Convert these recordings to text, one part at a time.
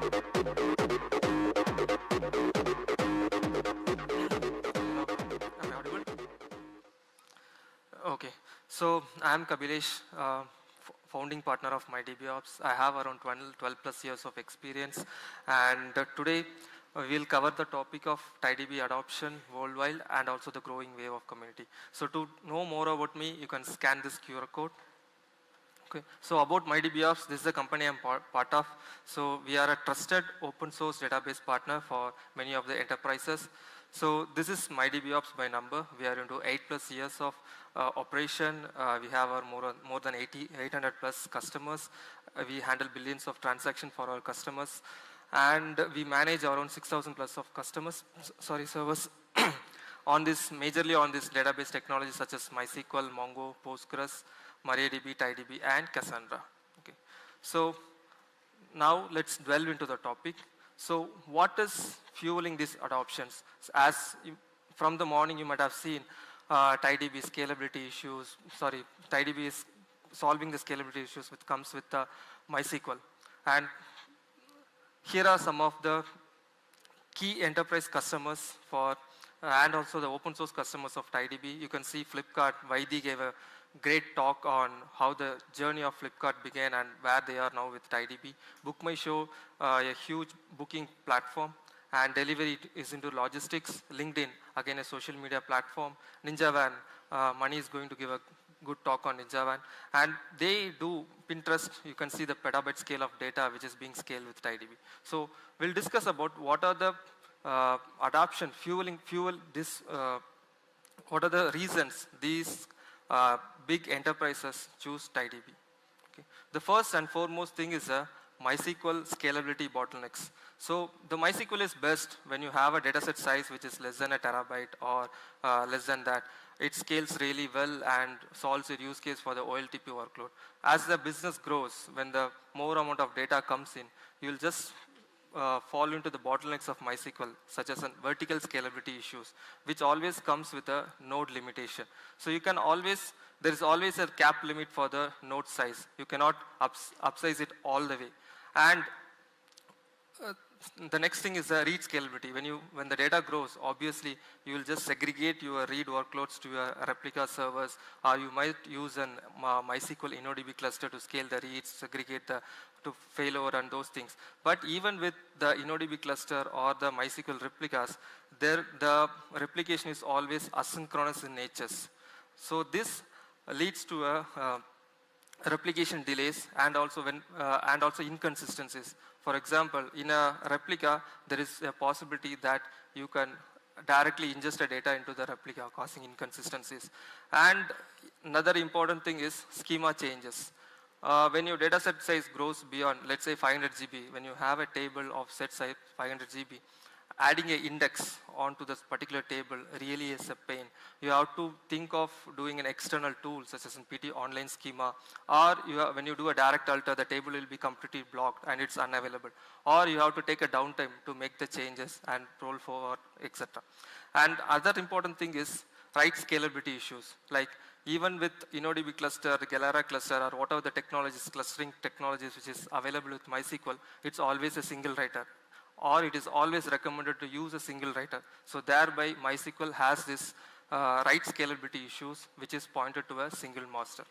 Am I audible? Okay. So I'm Kabilesh, founding partner of MyDBOps. I have around 12 plus years of experience, and today we'll cover the topic of TiDB adoption worldwide and also the growing wave of community. So to know more about me, you can scan this QR code. Okay. So about MyDBOps, this is the company I'm part of. So we are a trusted open source database partner for many of the enterprises. So this is MyDBOps by number. We are into 8+ years of operation. We have our more than 800 plus customers. We handle billions of transactions for our customers. And we manage around 6,000 plus of customers, servers majorly on this database technology such as MySQL, Mongo, Postgres, MariaDB, TiDB, and Cassandra. Okay. So now let's delve into the topic. So what is fueling these adoptions? From the morning you might have seen TiDB scalability issues. TiDB is solving the scalability issues which comes with MySQL. And here are some of the key enterprise customers and also the open source customers of TiDB. You can see Flipkart. Vaidi gave a great talk on how the journey of Flipkart began and where they are now with TiDB. Book My Show, a huge booking platform, and Delivery is into logistics. LinkedIn, again a social media platform. NinjaVan, Mani is going to give a good talk on NinjaVan. And they do Pinterest. You can see the petabyte scale of data which is being scaled with TiDB. So we'll discuss about what are the adoption, what are the reasons these big enterprises choose TiDB. Okay. The first and foremost thing is MySQL scalability bottlenecks. So the MySQL is best when you have a dataset size which is less than a terabyte or less than that. It scales really well and solves a use case for the OLTP workload. As the business grows, when the more amount of data comes in, you'll just fall into the bottlenecks of MySQL, such as vertical scalability issues, which always comes with a node limitation. So you can there is always a cap limit for the node size. You cannot upsize it all the way. And the next thing is read scalability. When the data grows, obviously you will just segregate your read workloads to your replica servers, or you might use an MySQL InnoDB cluster to scale the reads, segregate to failover and those things. But even with the InnoDB cluster or the MySQL replicas, the replication is always asynchronous in nature. So this leads to replication delays and also inconsistencies. For example, in a replica, there is a possibility that you can directly ingest a data into the replica, causing inconsistencies. And another important thing is schema changes. When your data set size grows beyond, let's say 500 GB, when you have a table of set size 500 GB, adding an index onto this particular table really is a pain. You have to think of doing an external tool such as in PT online schema, or when you do a direct alter, the table will be completely blocked and it's unavailable. Or you have to take a downtime to make the changes and roll forward, etc. And other important thing is write scalability issues. Like even with InnoDB cluster, Galera cluster, or whatever the technologies, clustering technologies which is available with MySQL, it's always a single writer. Or it is always recommended to use a single writer. So thereby MySQL has this write scalability issues which is pointed to a single master.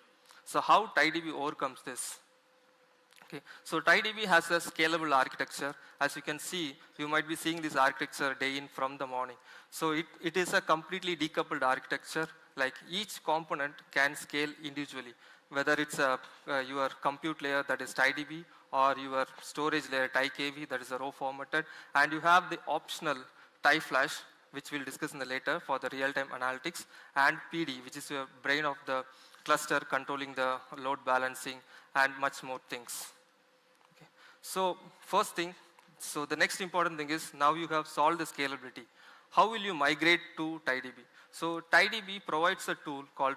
So how TiDB overcomes this? Okay. So TiDB has a scalable architecture. As you can see, you might be seeing this architecture day in from the morning. So it is a completely decoupled architecture. Like each component can scale individually, whether it's your compute layer, that is TiDB, or your storage layer, TiKV, that is a row formatted, and you have the optional TiFlash, which we'll discuss in the later for the real-time analytics, and PD, which is your brain of the cluster controlling the load balancing and much more things. Okay. So first thing, so the next important thing is now you have solved the scalability. How will you migrate to TiDB? So TiDB provides a tool called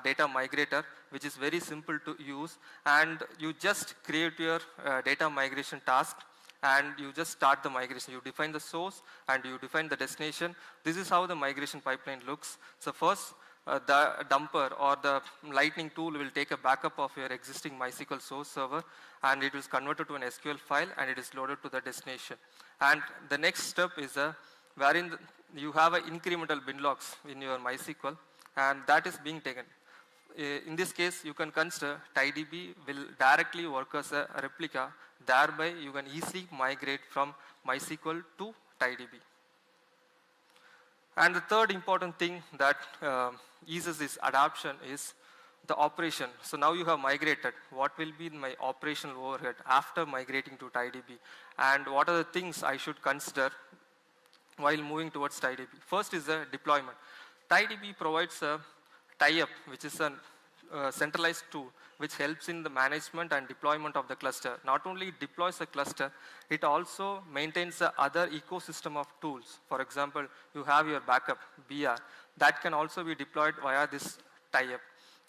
data migrator, which is very simple to use, and you just create your data migration task and you just start the migration. You define the source and you define the destination. This is how the migration pipeline looks. So first, the dumper or the lightning tool will take a backup of your existing MySQL source server, and it is converted to an SQL file and it is loaded to the destination. And the next step is wherein you have an incremental bin logs in your MySQL, and that is being taken. In this case, you can consider TiDB will directly work as a replica. Thereby, you can easily migrate from MySQL to TiDB. And the third important thing that eases this adoption is the operation. So now you have migrated. What will be my operational overhead after migrating to TiDB? And what are the things I should consider while moving towards TiDB? First is the deployment. TiDB provides a tie-up, which is a centralized tool which helps in the management and deployment of the cluster. Not only it deploys the cluster, it also maintains the other ecosystem of tools. For example, you have your backup, BR, that can also be deployed via this tie-up.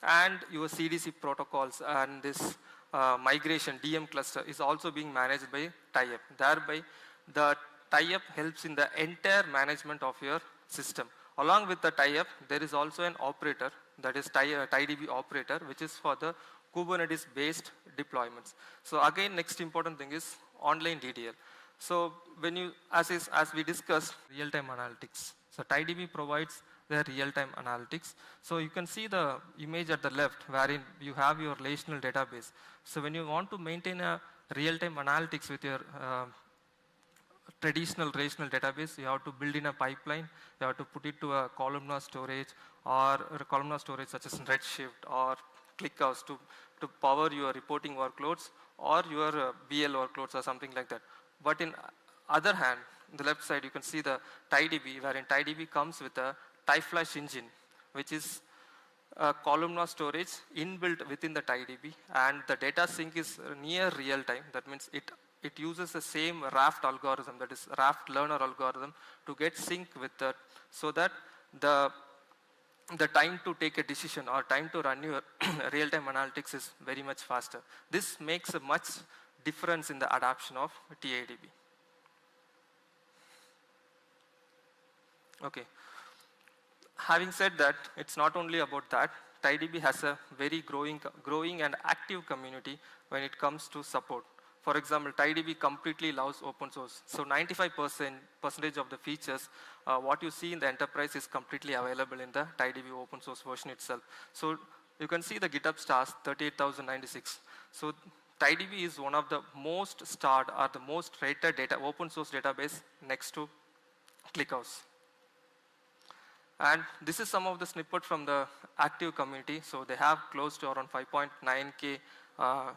And your CDC protocols and this migration DM cluster is also being managed by tie-up. Thereby, the tie-up helps in the entire management of your system. Along with the tie-up, there is also an operator, that is TiDB operator, which is for the Kubernetes-based deployments. So again, next important thing is online DDL. So when you, as we discussed, real-time analytics. So TiDB provides the real-time analytics. So you can see the image at the left, wherein you have your relational database. So when you want to maintain a real-time analytics with your traditional relational database, you have to build in a pipeline, you have to put it to a columnar storage or a columnar storage such as Redshift or ClickHouse to power your reporting workloads or your BL workloads or something like that. But in other hand, the left side, you can see the TiDB, wherein TiDB comes with a TiFlash engine, which is a columnar storage inbuilt within the TiDB, and the data sync is near real time. That means it uses the same raft algorithm, that is raft learner algorithm, to get sync with that, so that the time to take a decision or time to run your real-time analytics is very much faster. This makes a much difference in the adoption of TiDB. Okay. Having said that, it's not only about that. TiDB has a very growing and active community when it comes to support. For example, TiDB completely loves open source. So 95% of the features, what you see in the enterprise is completely available in the TiDB open source version itself. So you can see the GitHub stars, 38,096. So TiDB is one of the most starred or the most rated open source database next to ClickHouse. And this is some of the snippet from the active community. So they have close to around 5.9K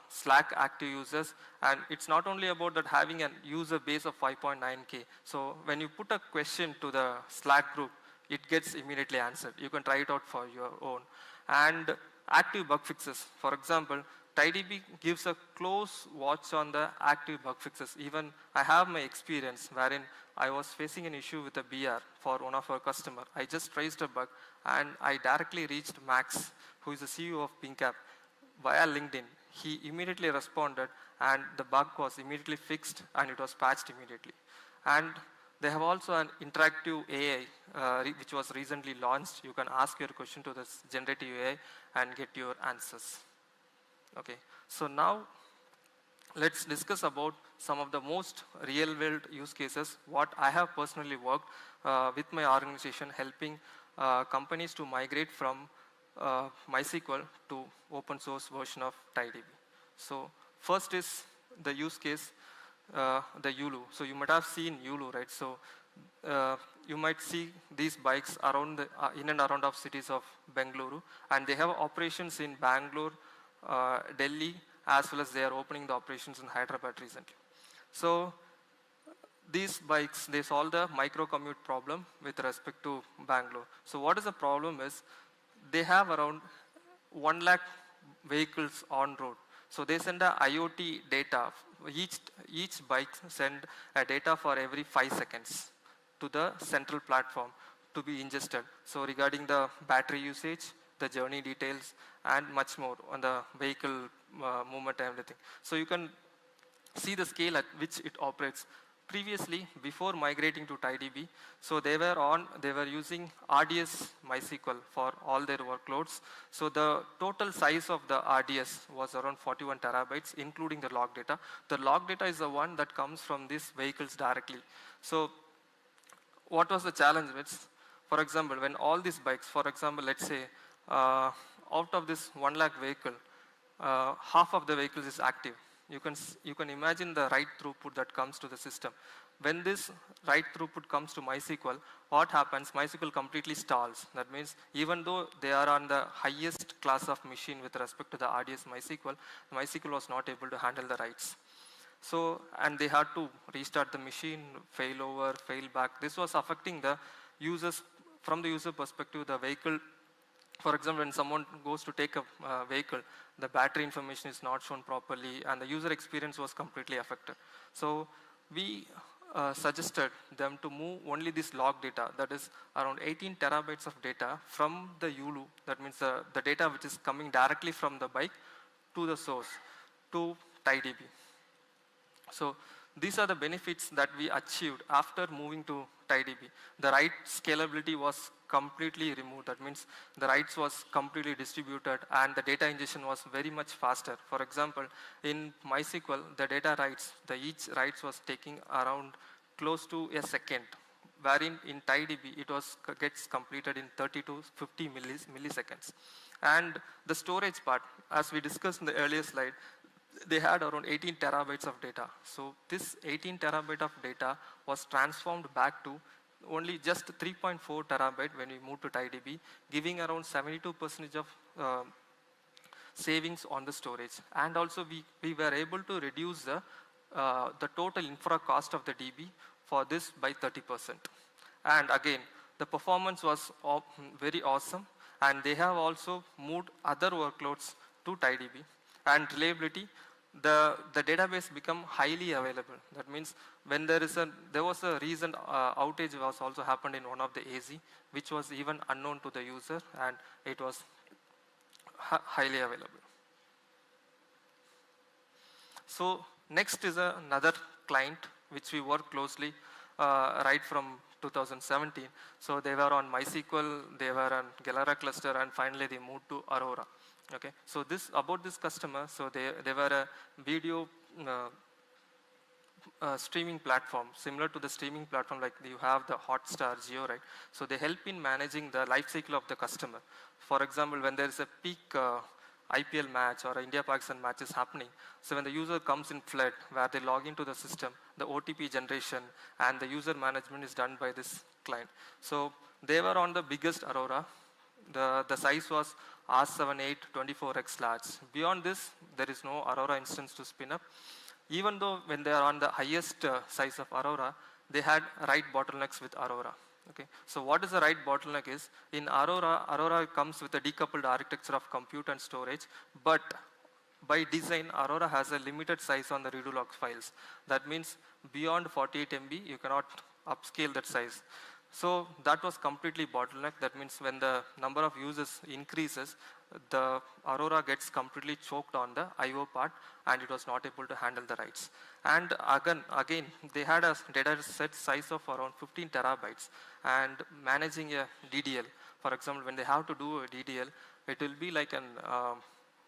Slack active users, and it's not only about that having a user base of 5.9K. So when you put a question to the Slack group, it gets immediately answered. You can try it out for your own. And active bug fixes. For example, TiDB gives a close watch on the active bug fixes. Even I have my experience wherein I was facing an issue with a BR for one of our customer. I just raised a bug and I directly reached Max, who is the CEO of PingCap, via LinkedIn. He immediately responded and the bug was immediately fixed and it was patched immediately. And they have also an interactive AI which was recently launched. You can ask your question to this generative AI and get your answers. Okay, so now let's discuss about some of the most real-world use cases, what I have personally worked with my organization, helping companies to migrate from MySQL to open source version of TiDB. So first is the use case, the Yulu. So you might have seen Yulu, right? So you might see these bikes around in and around of cities of Bengaluru, and they have operations in Bangalore, Delhi, as well as they are opening the operations in Hyderabad recently. So these bikes, they solve the micro commute problem with respect to Bangalore. So what is the problem is, they have around 1 lakh vehicles on road. So they send a IoT data. Each bike send a data for every 5 seconds to the central platform to be ingested. So regarding the battery usage, the journey details, and much more on the vehicle movement and everything. So you can see the scale at which it operates. Previously, before migrating to TiDB, so they were using RDS MySQL for all their workloads. So the total size of the RDS was around 41 terabytes, including the log data. The log data is the one that comes from these vehicles directly. So what was the challenge with, for example, when all these bikes, for example, let's say, out of this 1 lakh vehicle, half of the vehicles is active. You can imagine the write throughput that comes to the system. When this write throughput comes to MySQL, what happens? MySQL completely stalls. That means even though they are on the highest class of machine with respect to the RDS MySQL, MySQL was not able to handle the writes. So, and they had to restart the machine, fail over, fail back. This was affecting the users, from the user perspective, the vehicle. For example, when someone goes to take a vehicle, the battery information is not shown properly and the user experience was completely affected. So we suggested them to move only this log data, that is around 18 terabytes of data from the ULU, that means the data which is coming directly from the bike to the source, to TiDB. So these are the benefits that we achieved after moving to TiDB. The write scalability was completely removed. That means the writes was completely distributed and the data ingestion was very much faster. For example, in MySQL, the data writes, each writes was taking around close to a second, wherein in TiDB it gets completed in 30 to 50 milliseconds. And the storage part, as we discussed in the earlier slide, they had around 18 terabytes of data. So this 18 terabyte of data was transformed back to only just 3.4 terabyte when we moved to TiDB, giving around 72% of savings on the storage. And also we were able to reduce the total infra cost of the DB for this by 30%. And again, the performance was very awesome, and they have also moved other workloads to TiDB. And reliability, the database become highly available. That means when there was a recent outage was also happened in one of the AZ, which was even unknown to the user, and it was highly available. So next is another client which we work closely right from 2017. So they were on MySQL, they were on Galera cluster, and finally they moved to Aurora. Okay, so about this customer, so they were a video streaming platform, similar to the streaming platform like you have the Hotstar, Geo, right? So they help in managing the life cycle of the customer. For example, when there is a peak IPL match or India-Pakistan match is happening, so when the user comes in flood, where they log into the system, the OTP generation and the user management is done by this client. So they were on the biggest Aurora. The size was R78 24x large. Beyond this, there is no Aurora instance to spin up. Even though when they are on the highest size of Aurora, they had write bottlenecks with Aurora. Okay, so what is the write bottleneck is, in Aurora comes with a decoupled architecture of compute and storage, but by design, Aurora has a limited size on the redo log files. That means beyond 48 MB, you cannot upscale that size. So that was completely bottleneck. That means when the number of users increases, the Aurora gets completely choked on the IO part, and it was not able to handle the writes. And again, they had a data set size of around 15 terabytes, and managing a DDL. For example, when they have to do a DDL, it will be like an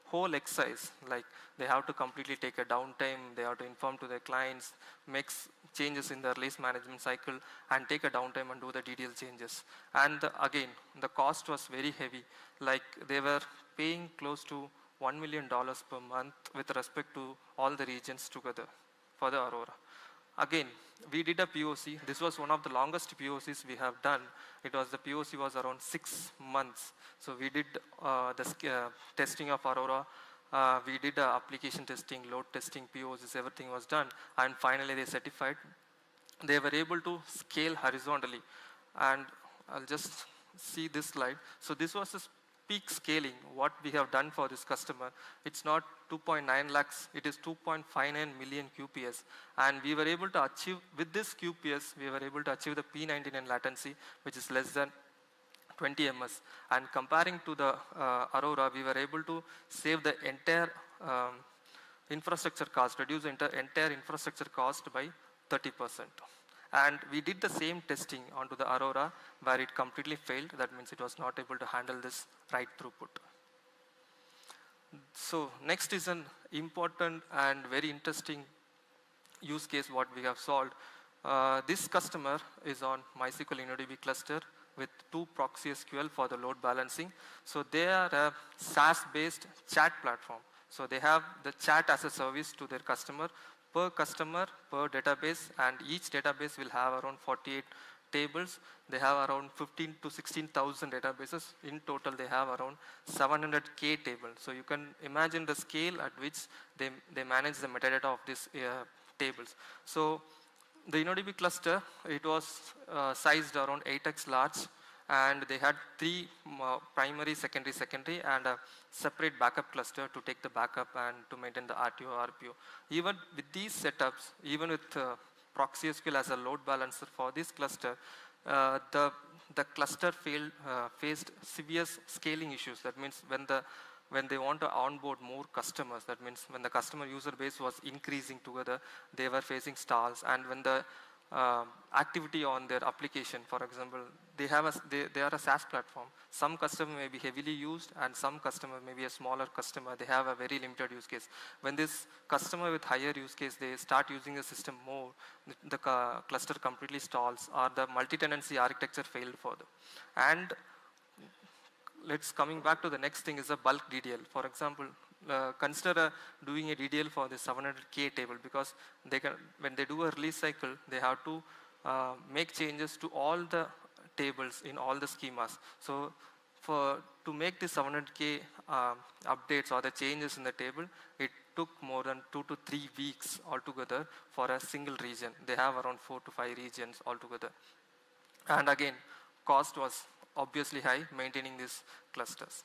whole exercise. Like they have to completely take a downtime, they have to inform to their clients, make changes in the release management cycle, and take a downtime and do the DDL changes. And again, the cost was very heavy. Like they were paying close to $1 million per month with respect to all the regions together for the Aurora. Again, we did a POC. This was one of the longest POCs we have done. The POC was around 6 months. So we did the testing of Aurora. We did application testing, load testing, POCs, everything was done. And finally they certified. They were able to scale horizontally. And I'll just see this slide. So this was a peak scaling, what we have done for this customer. It's not 2.9 lakhs, it is 2.59 million QPS. And we were able to achieve, with this QPS, we were able to achieve the P99 latency, which is less than 20 ms. And comparing to the Aurora, we were able to save the entire infrastructure cost, reduce the entire infrastructure cost by 30%. And we did the same testing onto the Aurora where it completely failed. That means it was not able to handle this write throughput. So next is an important and very interesting use case what we have solved. This customer is on MySQL InnoDB cluster with 2 proxy SQL for the load balancing. So they are a SaaS-based chat platform. So they have the chat as a service to their customer, per database, and each database will have around 48 tables. They have around 15 to 16,000 databases. In total, they have around 700K tables. So you can imagine the scale at which they manage the metadata of these tables. So the InnoDB cluster, it was sized around 8x large, and they had 3 primary, secondary, and a separate backup cluster to take the backup and to maintain the RTO, RPO. Even with these setups, even with proxy SQL as a load balancer for this cluster, the cluster faced severe scaling issues. That means when they want to onboard more customers, that means when the customer user base was increasing together, they were facing stalls. And when the activity on their application, for example, they are a SaaS platform. Some customer may be heavily used, and some customer may be a smaller customer. They have a very limited use case. When this customer with higher use case, they start using the system more, the cluster completely stalls, or the multi-tenancy architecture failed for them. And coming back to the next thing is a bulk DDL. For example, consider doing a DDL for the 700K table, because when they do a release cycle, they have to make changes to all the tables in all the schemas. So to make the 700K updates or the changes in the table, it took more than 2 to 3 weeks altogether for a single region. They have around 4 to 5 regions altogether. And again, cost was obviously high maintaining these clusters.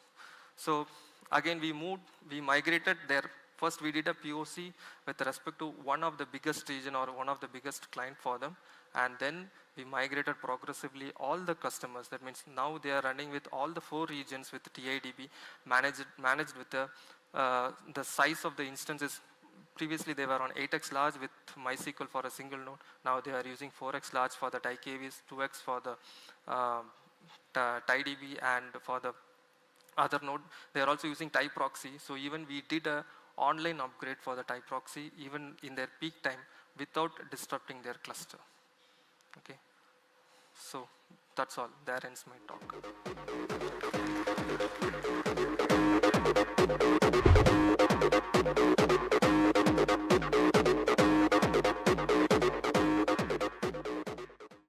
So again, we migrated there. First we did a POC with respect to one of the biggest region or one of the biggest client for them. And then we migrated progressively all the customers. That means now they are running with all the 4 regions with TiDB, managed with the size of the instances. Previously they were on 8x large with MySQL for a single node. Now they are using 4x large for the TiKVs, 2x for the TiDB, and for the other node, they are also using TiProxy. So even we did a online upgrade for the TiProxy even in their peak time without disrupting their cluster. Okay, so that's all. There ends my talk.